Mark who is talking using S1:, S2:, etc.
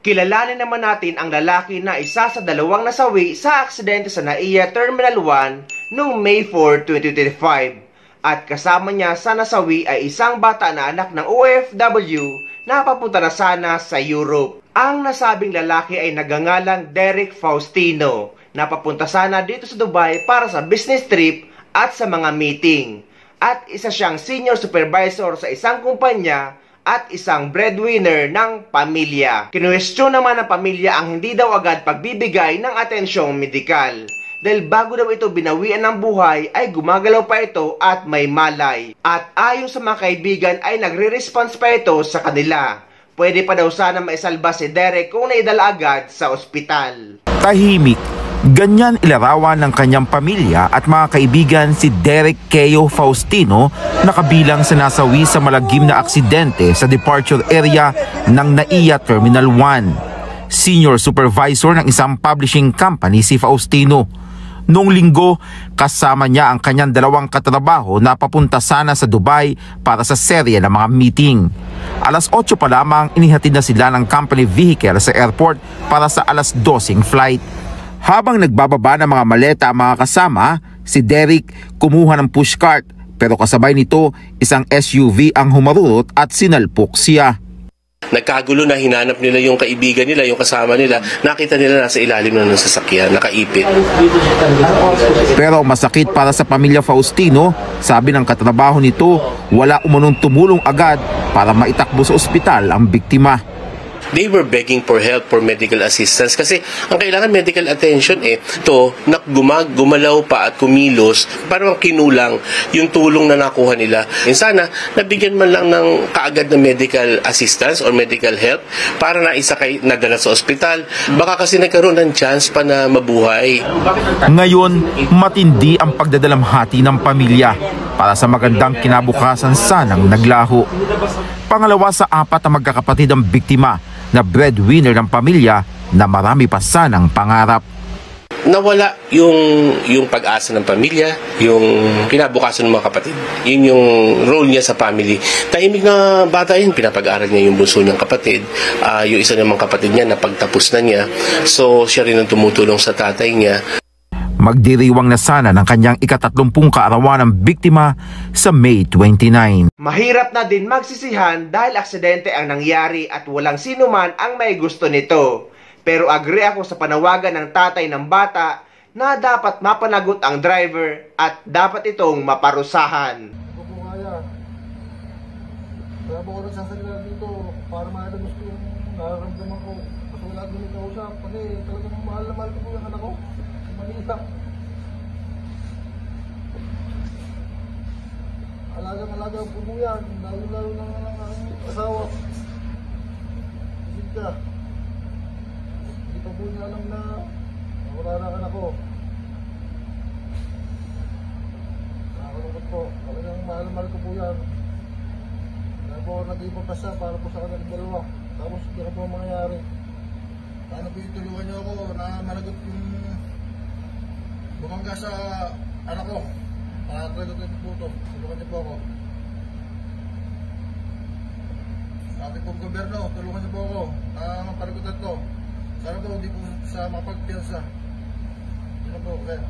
S1: Kilalanin naman natin ang lalaki na isa sa dalawang nasawi sa aksidente sa NAIA Terminal 1 noong May 4, 2025. At kasama niya sa nasawi ay isang bata na anak ng OFW na papunta na sana sa Europe. Ang nasabing lalaki ay nagangalang Derek Faustino na papunta sana dito sa Dubai para sa business trip at sa mga meeting. At isa siyang senior supervisor sa isang kumpanya at isang breadwinner ng pamilya. Kinuwestiyon naman ng pamilya ang hindi daw agad pagbibigay ng atensyong medikal. Dahil bago daw ito binawian ng buhay ay gumagalaw pa ito at may malay. At ayon sa mga kaibigan ay nagre-response pa ito sa kanila. Pwede pa daw sana maisalba si Derek kung naidala agad sa ospital.
S2: Tahimik, ganyan ilarawan ng kanyang pamilya at mga kaibigan si Derek Keo Faustino na kabilang sa nasawi sa malagim na aksidente sa departure area ng NAIA Terminal 1. Senior supervisor ng isang publishing company si Faustino. Noong linggo, kasama niya ang kanyang dalawang katrabaho na papunta sana sa Dubai para sa serye ng mga meeting. Alas 8 pa lamang inihatid na sila ng company vehicle sa airport para sa alas 12 flight. Habang nagbababa ng mga maleta ang mga kasama, si Derek kumuha ng pushcart pero kasabay nito isang SUV ang humarurot at sinalpok siya.
S3: Nagkagulo na, hinanap nila yung kaibigan nila, yung kasama nila. Nakita nila nasa ilalim na ng sasakyan, nakaipit.
S2: Pero masakit para sa pamilya Faustino, sabi ng katrabaho nito, wala umunong tumulong agad para maitakbo sa ospital ang biktima.
S3: They were begging for help, for medical assistance kasi ang kailangan medical attention to na gumalaw pa at kumilos, parang kinulang yung tulong na nakuha nila. Sana nabigyan man lang ng kaagad na medical assistance or medical help para naisakay nadala sa ospital. Baka kasi nagkaroon ng chance pa na mabuhay.
S2: Ngayon, matindi ang pagdadalamhati ng pamilya para sa magandang kinabukasan sanang naglaho. Pangalawa sa apat na magkakapatid ang biktima na breadwinner ng pamilya na marami pa sanang pangarap.
S3: Nawala yung pag-asa ng pamilya, yung kinabukasan ng mga kapatid. Yun yung role niya sa family. Tahimik na bata yun, pinapag-aral niya yung bunso niyang kapatid. Yung isa namang kapatid niya, napagtapos na niya. So siya rin ang tumutulong sa tatay niya.
S2: Magdiriwang na sana ng kanyang ika-30 kaarawan ng biktima sa May 29.
S1: Mahirap na din magsisihan dahil aksidente ang nangyari at walang sino man ang may gusto nito. Pero agree ako sa panawagan ng tatay ng bata na dapat mapanagot ang driver at dapat itong maparusahan.
S4: Kaya ako nagsasalita dito para mailabas ko yung nararamdaman ko. Kasi wala din ikausap. Kasi talagang mahal na mahal ko po yung anak ko. Manisa. Alagang-alaga po po yan. Lalo-lalo ng asawa. Isip ka. Hindi pa po niya alam na wala na anak ko. Nakakalungkot po. Talagang mahal-mahal ko po yan. Kaya po nag-ibang pasa para po sa kanilang dalawa. Tapos hindi na po mangyayari. Sana po itulungan niyo ako na managot yung bumangga sa anak ko. Nakakalagot na po ito. Tulungan niyo po ako. Sa ating pong gobyerno, tulungan niyo po ako na mapanagutan to. Sana po hindi po sa mapagpiyansa. Yun po, kaya.